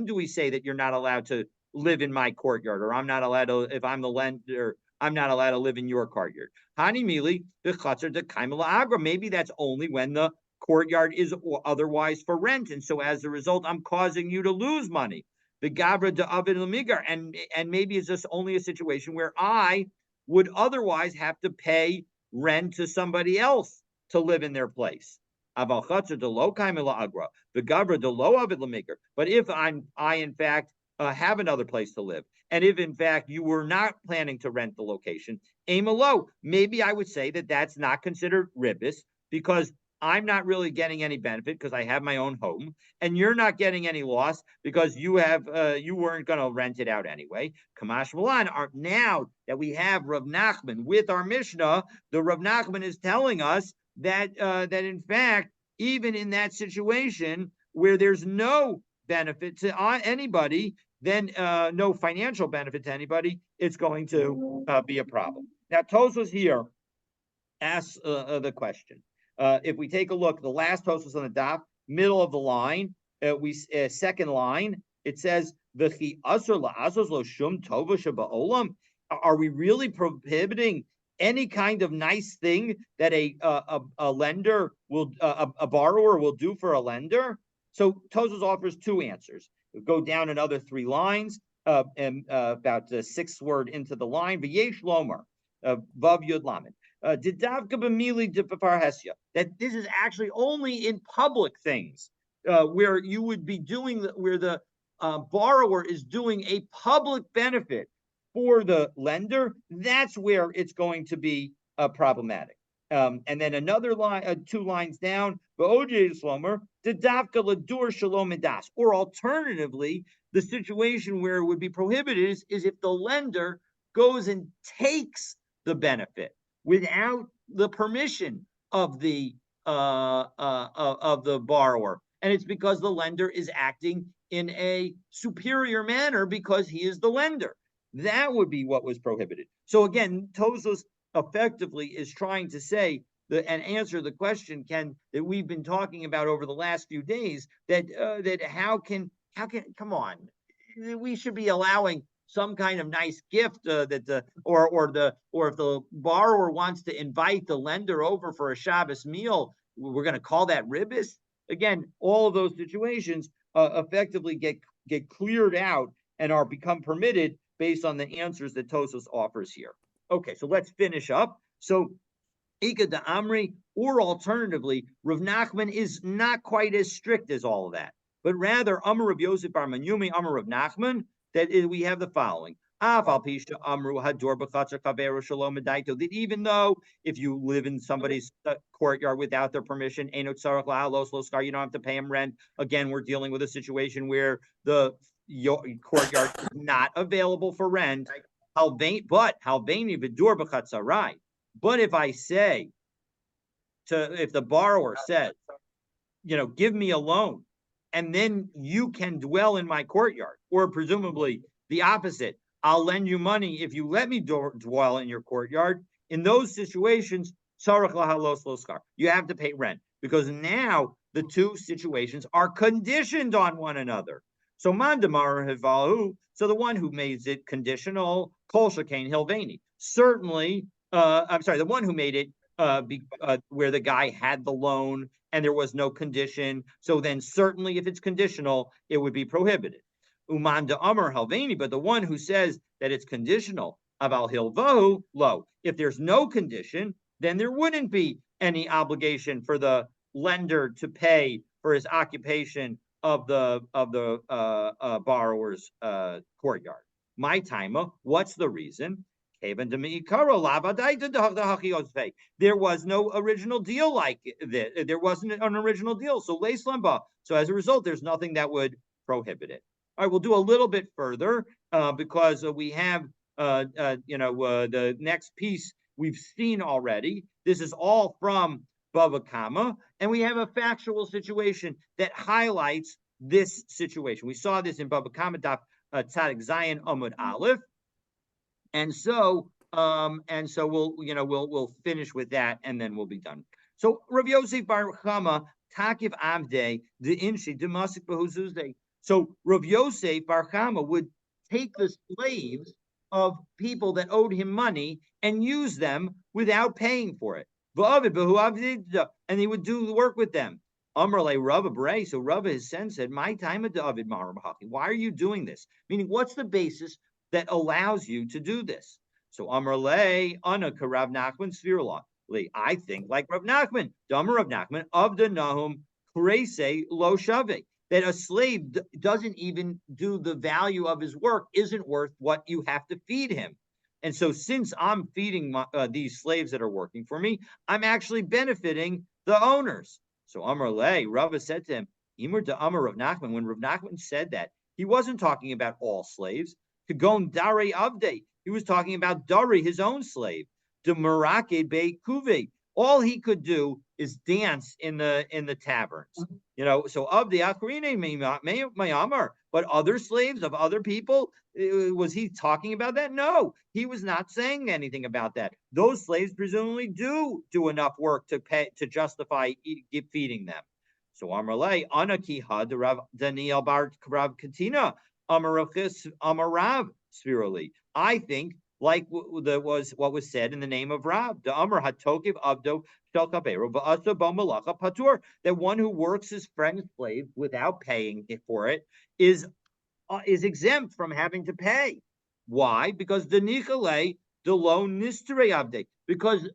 do we say that you're not allowed to live in my courtyard, or I'm not allowed to, if I'm the lender, I'm not allowed to live in your courtyard. Hani Mili, the Chatzar de Kaimala Agra, maybe that's only when the courtyard is otherwise for rent, and so as a result, I'm causing you to lose money. The Gabra de Avid Lamigar, and maybe it's just only a situation where I would otherwise have to pay rent to somebody else to live in their place. But if I in fact have another place to live, and if in fact you were not planning to rent the location, maybe I would say that that's not considered ribis, because I'm not really getting any benefit because I have my own home, and you're not getting any loss because you weren't going to rent it out anyway. Kamash Malan, now that we have Rav Nachman with our Mishnah, the Rav Nachman is telling us that that in fact, even in that situation where there's no benefit to anybody, then no financial benefit to anybody, it's going to be a problem. Now, Tosfos here asks the question. If we take a look, the last Tosfos on the daf, middle of the line, second line, it says, "V'chi asur la'asos lo shum tova sheba'olam." Are we really prohibiting any kind of nice thing that a lender will a borrower will do for a lender? So Tosfos offers two answers. Go down another 3 lines, and about the 6th word into the line. V'yesh lomer, vav yud lamed. Didavka b'mili d'parhesia. That this is actually only in public things where you would be doing where the borrower is doing a public benefit for the lender. That's where it's going to be problematic. And then another line, 2 lines down, or alternatively, the situation where it would be prohibited is if the lender goes and takes the benefit without the permission of the borrower, and it's because the lender is acting in a superior manner because he is the lender. That would be what was prohibited. So again, Tosfos effectively is trying to say and answer the question, Ken, that we've been talking about over the last few days, that how can come on, we should be allowing some kind of nice gift or if the borrower wants to invite the lender over for a Shabbos meal, we're going to call that ribbis. Again, all of those situations effectively get cleared out and are become permitted based on the answers that Tosfos offers here. Okay, so let's finish up. So Ika de Amri, or alternatively, Rav Nachman is not quite as strict as all of that, but rather Amar Rav Yosef Bar Manyumi, Amar Rav Nachman, that we have the following. That even though if you live in somebody's courtyard without their permission, you don't have to pay them rent. Again, we're dealing with a situation where the courtyard is not available for rent. But if I say if the borrower says, give me a loan, and then you can dwell in my courtyard, or presumably the opposite, I'll lend you money if you let me dwell in your courtyard. In those situations, you have to pay rent, because now the two situations are conditioned on one another. So mandamar hivahu, so the one who makes it conditional, kol shekain hilveni. Certainly, the one who made it where the guy had the loan and there was no condition. So then certainly if it's conditional, it would be prohibited. Uman de Amar Halveni, but the one who says that it's conditional, aval hilvahu, lo. If there's no condition, then there wouldn't be any obligation for the lender to pay for his occupation of the borrower's courtyard. My timer, what's the reason? There was no original deal like this. There wasn't an original deal. So as a result, there's nothing that would prohibit it. All right, we'll do a little bit further because we have the next piece we've seen already. This is all from Bava Kama, and we have a factual situation that highlights this situation. We saw this in Bava Kama Daf Tzadik Zayin Amud Aleph. And so we'll finish with that, and then we'll be done. So Rav Yosef Bar Chama Takiv Avde the Inshi Demasik Behuzuzde. So Rav Yosef Bar Chama would take the slaves of people that owed him money and use them without paying for it. And he would do the work with them. Amrle Rava Bray. So Rava his son said, "My time at David Marabaki. Why are you doing this? Meaning, what's the basis that allows you to do this?" So Amrle Anaka Rav Nachman Svirla. I think like Rav Nachman, Damar Rav Nachman of the Nahum Krese Lo Shave, that a slave doesn't even do the value of his work, isn't worth what you have to feed him. And so since I'm feeding these slaves that are working for me, I'm actually benefiting the owners. So Amar Le, Rava said to him, Imur de Amar Rav Nachman, when Rav Nachman said that, he wasn't talking about all slaves. Kagon Dare Avde, he was talking about Dari, his own slave. De Merake Be Kuve. All he could do is dance in the taverns. So of the Akrine Mayamar, but other slaves of other people, was he talking about that? No, he was not saying anything about that. Those slaves presumably do enough work to pay to justify feeding them. So Amarle Anaki Had Rav Daniel Bar Rav Katina Amarav Spirally. I think like what was said in the name of Rab, the Amar Hatokiv Abdo Patur, that one who works his friend's slave without paying for it is exempt from having to pay. Why? Because the Nichale Delo Nistere Abde. Because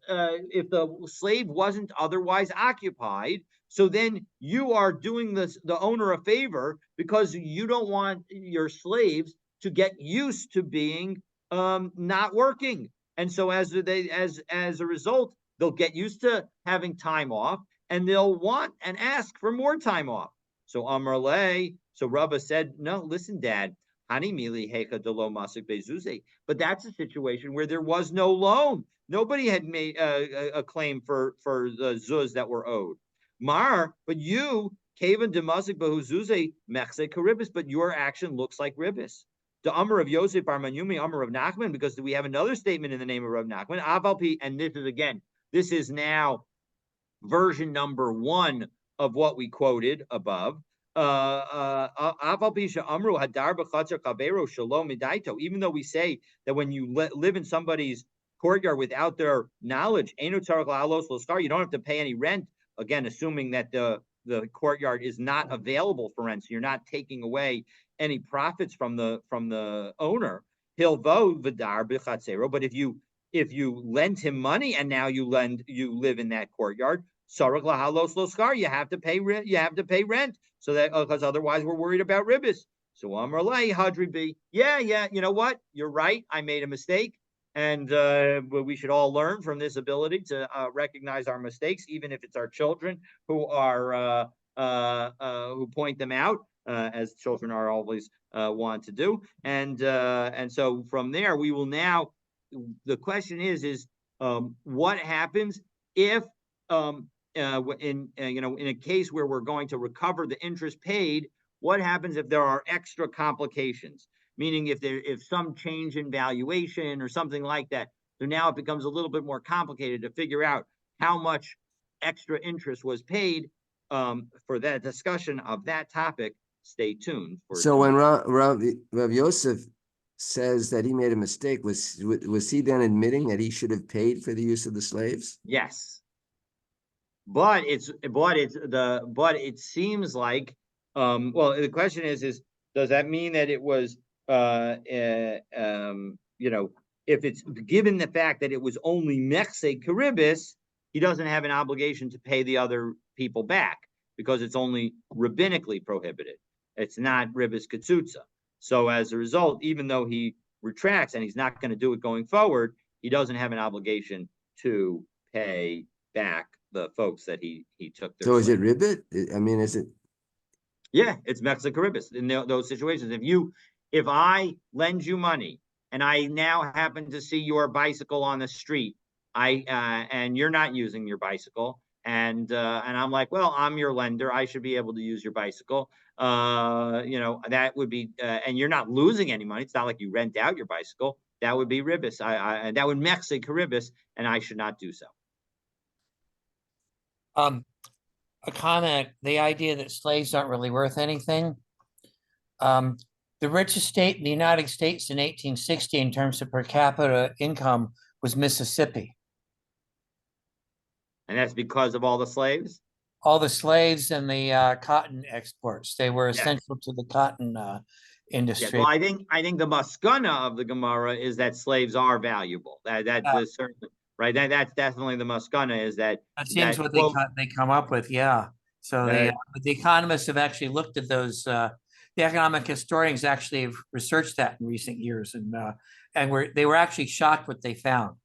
if the slave wasn't otherwise occupied, so then you are doing the owner a favor because you don't want your slaves to get used to being not working. And so as a result, they'll get used to having time off and they'll want and ask for more time off. So Amarle, so Rabba said, no, listen, Dad, but that's a situation where there was no loan. Nobody had made a claim for the zuz that were owed. Mar, but you, Kavan Demasik Bahuzuze, Mechse Karibis, but your action looks like ribis. The Amr of Yosef Armanyumi, Amr of Nachman, because we have another statement in the name of Rav Nachman, Avalpi, and this is now version number 1 of what we quoted above. Even though we say that when you live in somebody's courtyard without their knowledge, you don't have to pay any rent. Again, assuming that the courtyard is not available for rent, so you're not taking away any profits from the owner. But if you lend him money and now you live in that courtyard, you have to pay rent. You have to pay rent, so that because otherwise we're worried about ribis. So Amrlay Hadri B. Yeah, you know what? You're right. I made a mistake, and we should all learn from this ability to recognize our mistakes, even if it's our children who are who point them out, as children are always want to do. And so from there, we will now. The question is what happens if in a case where we're going to recover the interest paid, what happens if there are extra complications? Meaning if some change in valuation or something like that. So now it becomes a little bit more complicated to figure out how much extra interest was paid. For that discussion of that topic, stay tuned. So when Rav Yosef says that he made a mistake, was he then admitting that he should have paid for the use of the slaves? Yes. But it seems like well, the question is does that mean that it was if it's given the fact that it was only Mechse Karibis, he doesn't have an obligation to pay the other people back because it's only rabbinically prohibited. It's not ribis katsutza. So as a result, even though he retracts and he's not going to do it going forward, he doesn't have an obligation to pay back the folks that he took their. So is it ribbit? I mean, is it? Yeah, it's Mechse Karibis in those situations. If I lend you money and I now happen to see your bicycle on the street, and you're not using your bicycle, and I'm like, well, I'm your lender, I should be able to use your bicycle. That would be, and you're not losing any money. It's not like you rent out your bicycle. That would be ribis. That would Mechse Karibis, and I should not do so. A comment, the idea that slaves aren't really worth anything. The richest state in the United States in 1860 in terms of per capita income was Mississippi. And that's because of all the slaves? All the slaves and the cotton exports. They were essential to the cotton industry. Well, I think the maskana of the Gemara is that slaves are valuable. That's certainly right. That's definitely the maskana is that. That seems what they come up with. Yeah. So the economists have actually looked at those. The economic historians actually have researched that in recent years, and they were actually shocked what they found.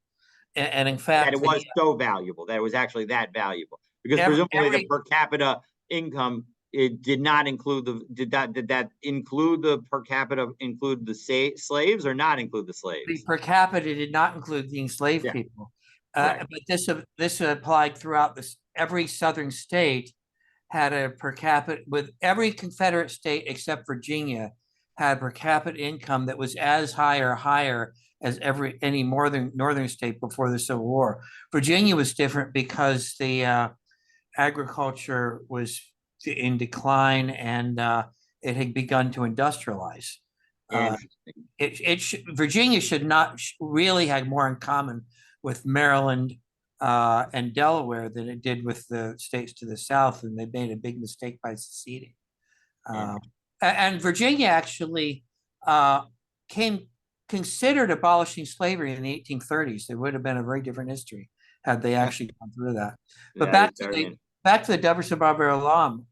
And in fact, that it was so valuable, that it was actually that valuable. Because Every- presumably the every- per capita income, it did not include did that include the per capita, include the slaves or not include the The slaves? per capita did not include the enslaved Yeah, people. right. But this applied throughout this. Every southern state had a per capita, with every Confederate state except Virginia had per capita income that was as high or higher as any northern state before the Civil War. Virginia was different because the agriculture was in decline, and it had begun to industrialize. Interesting. Virginia should not really have more in common with Maryland and Delaware than it did with the states to the south, and they made a big mistake by seceding. And Virginia actually came considered abolishing slavery in the 1830s. It would have been a very different history had they actually gone through that. But back to the Davar Shabar Olam.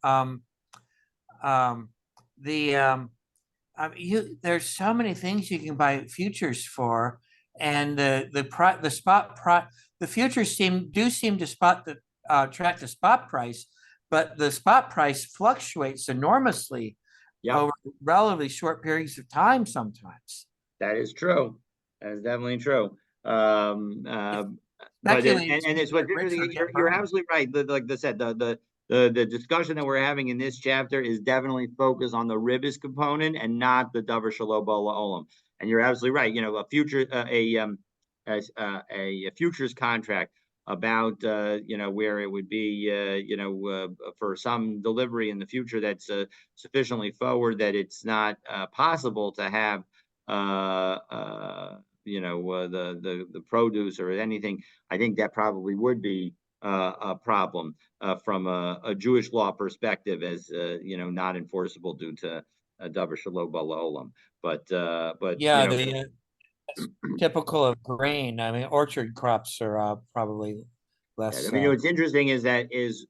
There's so many things you can buy futures for, and the futures seem to track the spot price, but the spot price fluctuates enormously over relatively short periods of time sometimes. That is true. That is definitely true. But it's what's interesting. You're absolutely right. Like I said, the discussion that we're having in this chapter is definitely focused on the ribis component and not the davar shelo bala olam. And you're absolutely right. You know, a futures contract about where it would be for some delivery in the future that's sufficiently forward that it's not possible to have the produce or anything. I think that probably would be a problem from a Jewish law perspective, as not enforceable due to davar shelo bala olam. But yeah, it's typical of grain. I mean, orchard crops are probably less. I mean, what's interesting is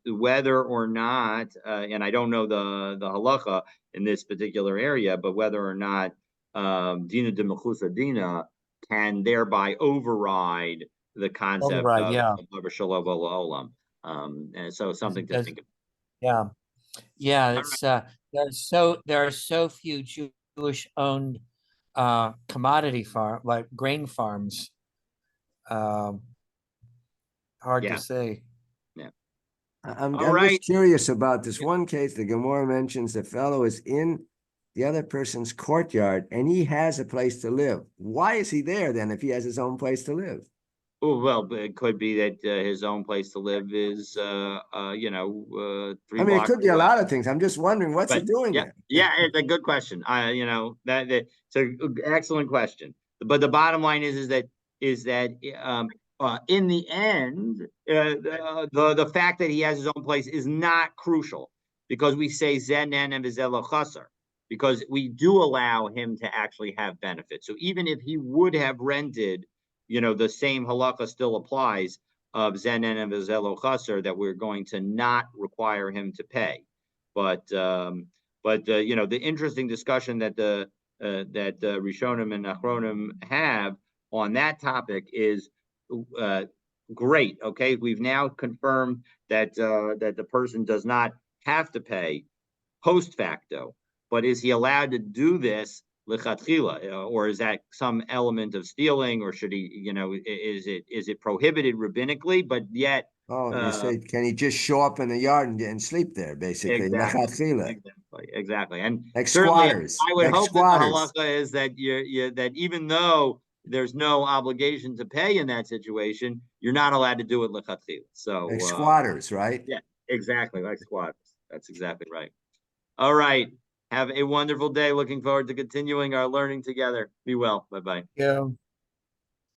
whether or not, and I don't know the halacha in this particular area, but whether or not dina de mechusa dina can thereby override the concept of davar shelo bala olam. And so something to think about. Yeah. It's there are so few Jewish owned commodity like grain farms. Hard to say. Yeah. I'm just curious about this one case. The Gemara mentions the fellow is in the other person's courtyard and he has a place to live. Why is he there then if he has his own place to live? Oh, well, it could be that his own place to live is, 3 I mean, blocks it could be away. a lot of things. I'm just wondering what's he doing there. Yeah, it's a good question. That it's an excellent question. But the bottom line is that in the end, the fact that he has his own place is not crucial, because we say zenen and v'zelo chaser, because we do allow him to actually have benefits. So even if he would have rented, the same halakha still applies of zenen and v'zelo chaser, that we're going to not require him to pay. But the interesting discussion that Rishonim and Achronim have on that topic is great. Okay, we've now confirmed that the person does not have to pay post facto, but is he allowed to do this lichatchila, or is that some element of stealing, or should he, is it prohibited rabbinically, but yet? You say, can he just show up in the yard and sleep there, basically? Exactly. And like certainly, squatters. I would hope that the halacha is that that even though there's no obligation to pay in that situation, you're not allowed to do it lechatchila. So like squatters, right? Yeah, exactly, like squatters. That's exactly right. All right. Have a wonderful day. Looking forward to continuing our learning together. Be well. Bye-bye. Yeah.